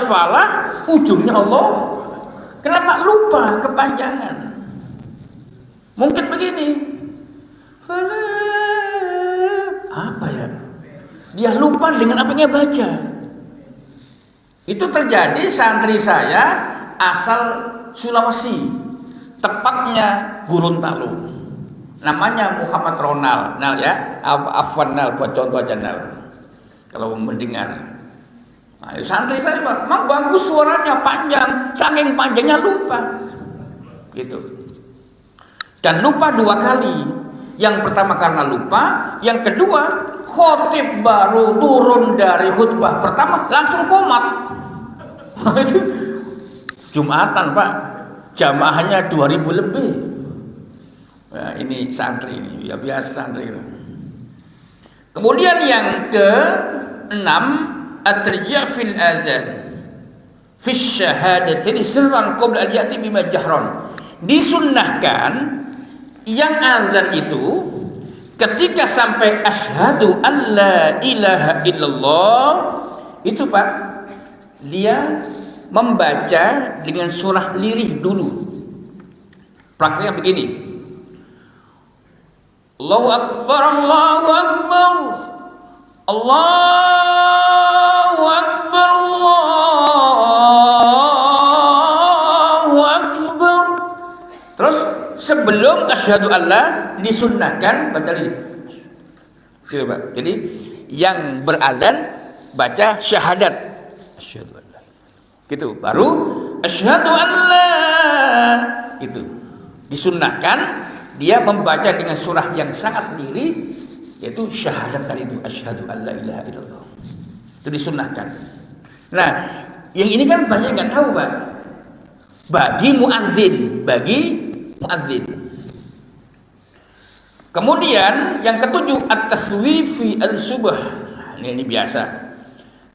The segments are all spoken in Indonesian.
al-falah ujungnya Allah. Kenapa lupa kepanjangan? Mungkin begini. Falah apa ya? Dia lupa dengan apa yang dia baca. Itu terjadi santri saya asal Sulawesi, tepatnya Gorontalo. Namanya Muhammad Ronald, Nal ya, Afwan Nal buat contoh aja Nal. Kalau mendengar, nah, santri saya memang bagus suaranya panjang, saking panjangnya lupa, gitu. Dan lupa dua kali. Yang pertama karena lupa, yang kedua khotib baru turun dari khutbah pertama langsung komat. Jumatan Pak, jamaahnya 2000 lebih. Nah, ini santri ini, ya biasa santri ini. Kemudian yang ke-6, at-tarjih fil adzan fi syahadatin sirran qabla al-ya'ti bima jahran. Disunnahkan yang azan itu ketika sampai asyhadu an la ilaha illallah itu Pak, dia membaca dengan surah lirih dulu. Praktiknya begini. Allahu Akbar, Allahu Akbar, Allahu Akbar, Allahu Akbar. Terus sebelum asyhadu alla disunnahkan baca ini. Gitu, Pak. Jadi yang berazan baca syahadat asyhadu alla. Gitu, baru asyhadu alla. Itu disunnahkan dia membaca dengan surah yang sangat lirih, yaitu syahadat tadi itu asyhadu alla ilaha illallah. Itu disunnahkan. Nah, yang ini kan banyak yang nggak tahu, Pak. Bagi muadzin. Kemudian yang ketujuh at-taswib fi al-subh. Ini biasa.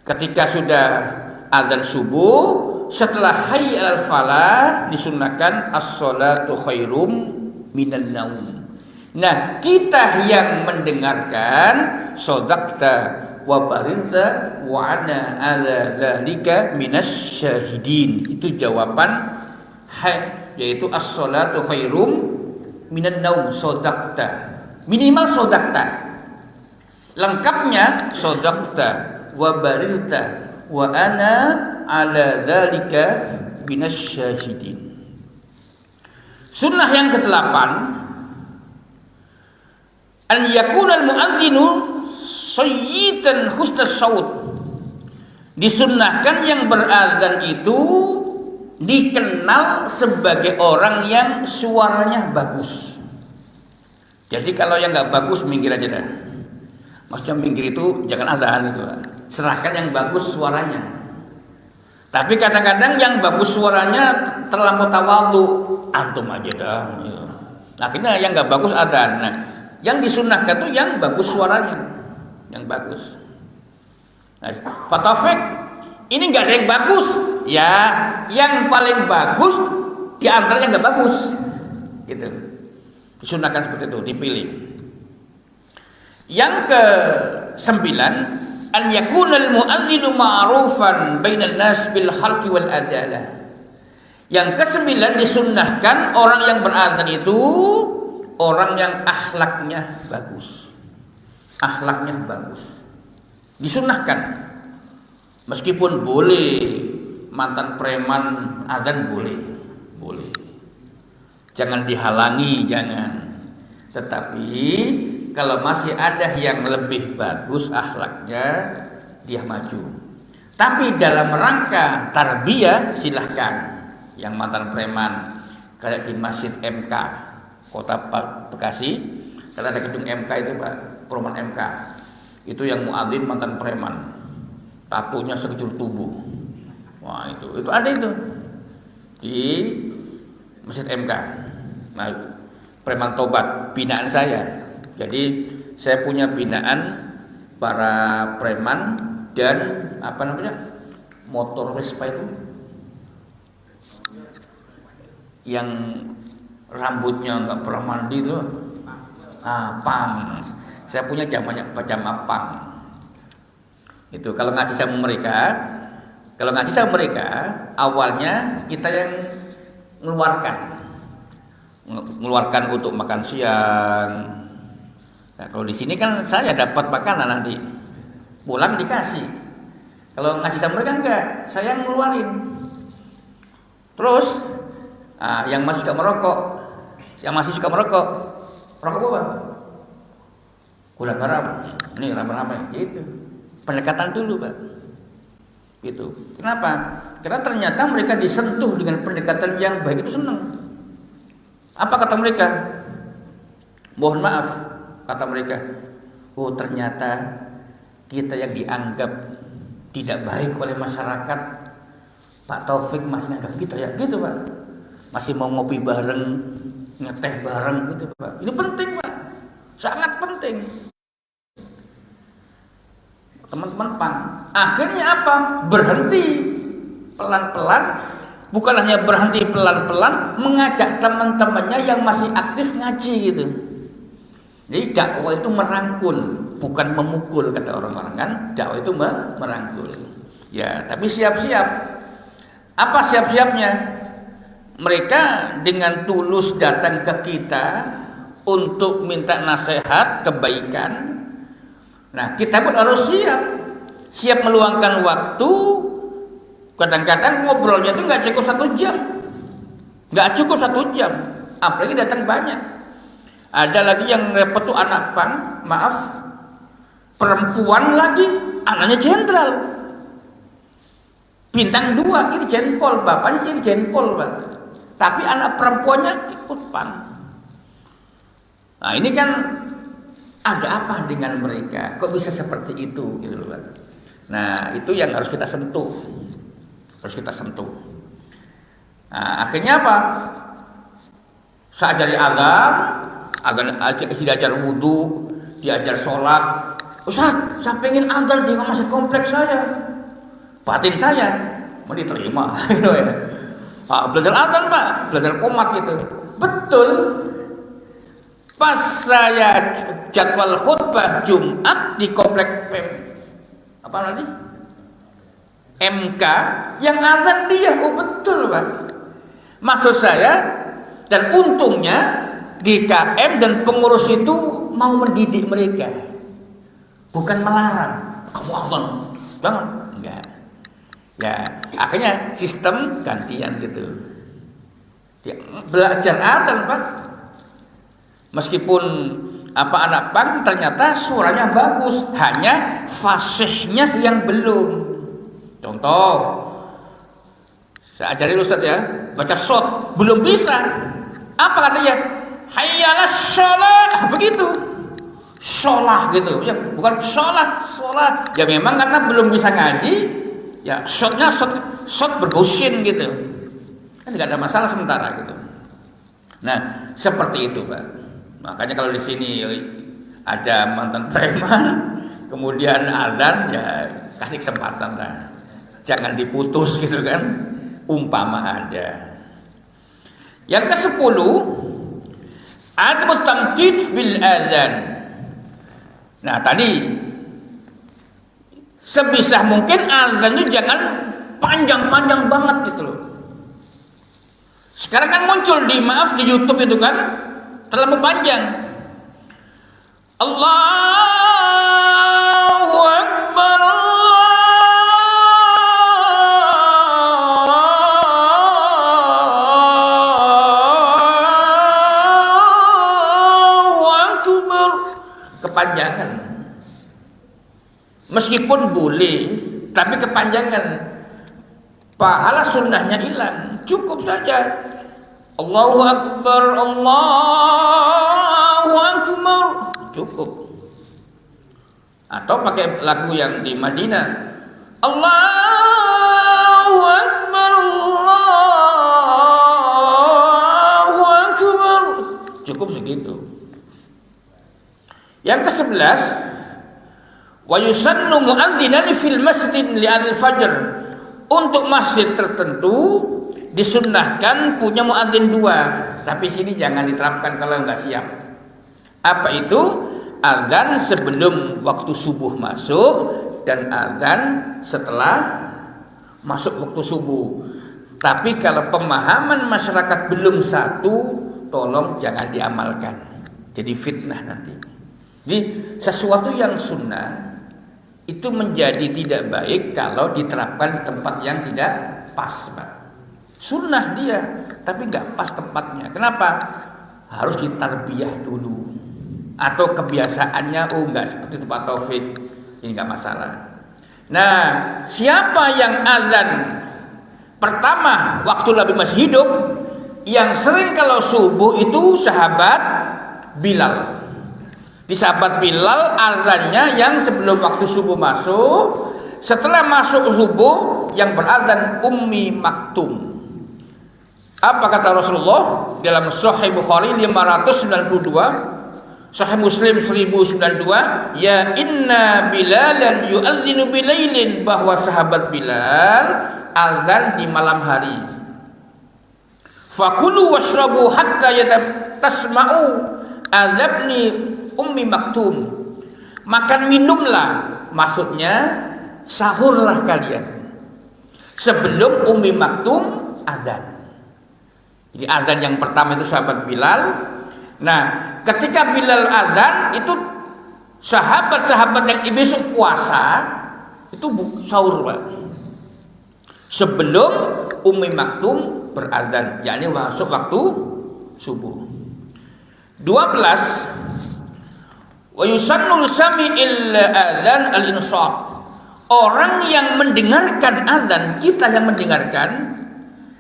Ketika sudah azan subuh, setelah hayy al-falah disunnahkan as-salatu khairum minan naum. Nah, kita yang mendengarkan sodakta wa barirta wa ana ala dzalika minas syahidin. Itu jawaban yaitu as-salatu khairum minan naum, sodakta. Minimal sodakta. Lengkapnya sodakta wa barirta wa ana ala dzalika minas syahidin. Sunnah yang ke-8, an yakuna al-mu'adzinu sayyidan husnas saut. Disunnahkan yang berazan itu dikenal sebagai orang yang suaranya bagus. Jadi kalau yang nggak bagus minggir aja dah. Maksudnya minggir itu jangan azan itu. Serahkan yang bagus suaranya. Tapi kadang-kadang yang bagus suaranya terlampau tawadhu, antum aja dah. Akhirnya yang nggak bagus adzan. Nah, yang disunnahkan tuh yang bagus suaranya, yang bagus. Nah, Pak Taufik, ini nggak ada yang bagus, ya. Yang paling bagus di antara yang nggak bagus, gitu. Disunnahkan seperti itu, dipilih. Yang ke-9, an yakunal mu'adzinu ma'rufan bainan nas bil khalqi wal adalah. Yang ke-9 disunnahkan orang yang berazan itu orang yang akhlaknya bagus. Akhlaknya bagus. Disunnahkan. Meskipun boleh mantan preman azan boleh. Boleh. Jangan dihalangi, jangan. Tetapi kalau masih ada yang lebih bagus akhlaknya, dia maju. Tapi dalam rangka tarbiyah silahkan. Yang mantan preman kayak di Masjid MK Kota Bekasi, karena ada gedung MK itu Pak, perumahan MK. Itu yang muadzin mantan preman. Tatunya sekejur tubuh. Wah, itu ada itu di Masjid MK. Nah, preman tobat binaan saya. Jadi saya punya binaan para preman dan apa namanya motor Vespa itu yang rambutnya nggak pernah mandi tuh, pang. Saya punya jamaah pang. Itu kalau ngaji sama mereka Kalau ngaji sama mereka, awalnya kita yang mengeluarkan untuk makan siang. Nah, kalau di sini kan saya dapat makanan nanti, pulang dikasih. Kalau ngaji sama mereka enggak, saya yang ngeluarin. Terus, yang masih suka merokok, rokok apa? Gula garam, ini rame-rame, gitu. Pendekatan dulu, Pak. Gitu. Kenapa? Karena ternyata mereka disentuh dengan pendekatan yang baik itu senang. Apa kata mereka? Mohon maaf, kata mereka. Oh, ternyata kita yang dianggap tidak baik oleh masyarakat, Pak Taufik masih anggap kita ya, gitu Pak. Masih mau ngopi bareng, ngeteh bareng, gitu Pak. Ini penting Pak, sangat penting. Teman-teman PAN, akhirnya apa? Berhenti pelan-pelan, bukan hanya berhenti pelan-pelan, mengajak teman-temannya yang masih aktif ngaji gitu. Jadi dakwah itu merangkul, bukan memukul kata orang-orang kan. Dakwah itu merangkul. Ya, tapi siap-siap. Apa siap-siapnya? Mereka dengan tulus datang ke kita untuk minta nasihat, kebaikan. Nah, kita pun harus siap meluangkan waktu. Kadang-kadang ngobrolnya itu nggak cukup 1 jam, apalagi datang banyak. Ada lagi yang repot tuh anak PAN, maaf, perempuan lagi, anaknya jenderal, bintang 2, irjen pol, bapaknya irjen pol, Pak. Tapi anak perempuannya ikut PAN. Nah, ini kan ada apa dengan mereka? Kok bisa seperti itu, gitu loh, Pak. Nah, itu yang harus kita sentuh. Nah, akhirnya apa? Saya ajari diajar wudhu, diajar sholat. Ustaz, saya pengen azan di masjid kompleks saya. Batin saya mau diterima, gitu ya. Belajar azan Pak, belajar qomat gitu. Betul. Pas saya jadwal khutbah Jumat di komplek MK, yang azan dia. Oh betul Pak. Maksud saya, dan untungnya DKM dan pengurus itu mau mendidik mereka, bukan melarang. Kamu azan, jangan, enggak. Ya, akhirnya sistem gantian gitu. Ya, belajar azan Pak. Meskipun anak PAN ternyata suaranya bagus, hanya fasihnya yang belum. Contoh, saya ajarin Ustaz ya, baca shot belum bisa. Apa katanya? Hayyalah sholat, begitu. Sholat gitu, ya bukan sholat. Ya memang karena belum bisa ngaji, ya shotnya shot berbusin gitu. Kan tidak ada masalah sementara gitu. Nah, seperti itu Pak. Makanya kalau di sini ada mantan preman, kemudian azan, ya kasih kesempatan lah. Jangan diputus gitu kan, umpama ada. Yang ke-10, adamut tamtid bil azan. Nah, tadi sebisa mungkin azannya jangan panjang-panjang banget gitu loh. Sekarang kan muncul di YouTube itu kan terlalu panjang. Allahu Akbar, Allahu Akbar. Kepanjangan. Meskipun boleh, tapi kepanjangan. Pahala sunnahnya hilang. Cukup saja Allahu Akbar, Allahu Akbar, cukup. Atau pakai lagu yang di Madinah, Allahu Akbar, Allahu Akbar, cukup segitu. Yang ke-11, wa yusannu mu'adzinan fil masjid li'adil fajr. Untuk masjid tertentu disunnahkan punya muadzin 2, tapi sini jangan diterapkan kalau nggak siap. Apa itu? Azan sebelum waktu subuh masuk dan azan setelah masuk waktu subuh. Tapi kalau pemahaman masyarakat belum satu, tolong jangan diamalkan. Jadi fitnah nanti. Jadi sesuatu yang sunnah itu menjadi tidak baik kalau diterapkan di tempat yang tidak pas, Pak. Sunnah dia, tapi nggak pas tempatnya. Kenapa? Harus ditarbiyah dulu. Atau kebiasaannya, nggak seperti itu Pak Taufik, ini nggak masalah. Nah, siapa yang azan pertama waktu Nabi masih hidup, yang sering kalau subuh itu sahabat Bilal. Di sahabat Bilal azannya yang sebelum waktu subuh masuk, setelah masuk subuh yang berazan Ummi Maktum. Apa kata Rasulullah dalam Sahih Bukhari 592, Sahih Muslim 1092, ya inna Bilalan yu'adzinu bilailin, bahwa sahabat Bilal azan di malam hari. Fakulu washrabu hatta tasma'u azabni Ummi Maktum. Makan minumlah, maksudnya sahurlah kalian sebelum Ummi Maktum azan. Jadi azan yang pertama itu sahabat Bilal. Nah, ketika Bilal azan itu sahabat-sahabat yang besok puasa itu sahur, Pak. Sebelum Ummi Maktum berazan, yakni masuk waktu subuh. 12 wa yusannul sami'il adzan al-insat. Orang yang mendengarkan azan, kita yang mendengarkan,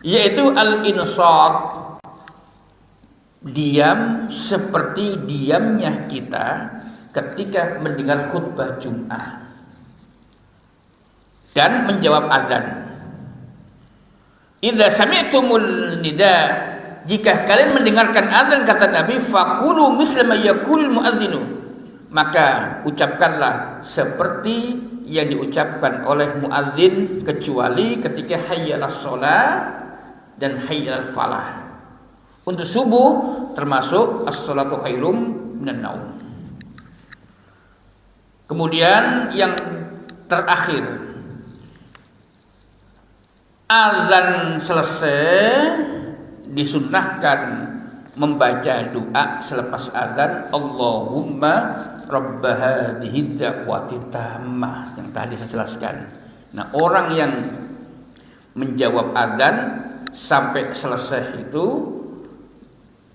yaitu al-insat, diam seperti diamnya kita ketika mendengar khutbah Jumat dan menjawab azan. Idza sami'tumul nida, jika kalian mendengarkan azan, kata Nabi, faqulu misla ma yaqul muadzinu, maka ucapkanlah seperti yang diucapkan oleh muadzin, kecuali ketika hayya 'alas shalah dan hayya 'alal falah. Untuk subuh termasuk as-shalatu khairum minan naum. Kemudian yang terakhir, azan selesai disunnahkan membaca doa selepas azan, Allahumma rabb hadhihi da'wati tammah, yang tadi saya jelaskan. Nah, orang yang menjawab azan sampai selesai itu,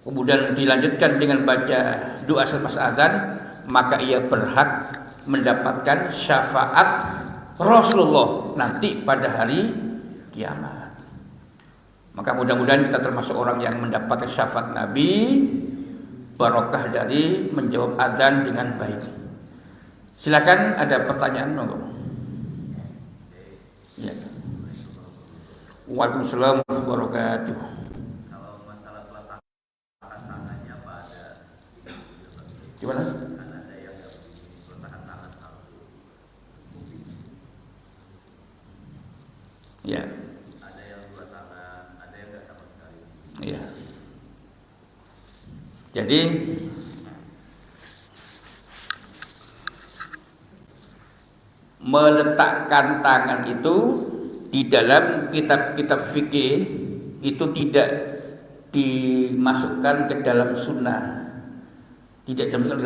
kemudian dilanjutkan dengan baca doa selepas azan, maka ia berhak mendapatkan syafaat Rasulullah nanti pada hari kiamat. Maka mudah-mudahan kita termasuk orang yang mendapatkan syafaat Nabi, barokah dari menjawab adzan dengan baik. Silakan, ada pertanyaan, monggo. Ya. Waalaikumsalam warahmatullahi wabarakatuh. Kalau masalah peletakan tangannya apa ada? Gimana? Ada yang peletakan tangan satu. Ya. Ada yang dua tangan, ada yang nggak sama sekali. Iya. Jadi meletakkan tangan itu di dalam kitab-kitab fikih itu tidak dimasukkan ke dalam sunnah, tidak dimasukkan ke dalam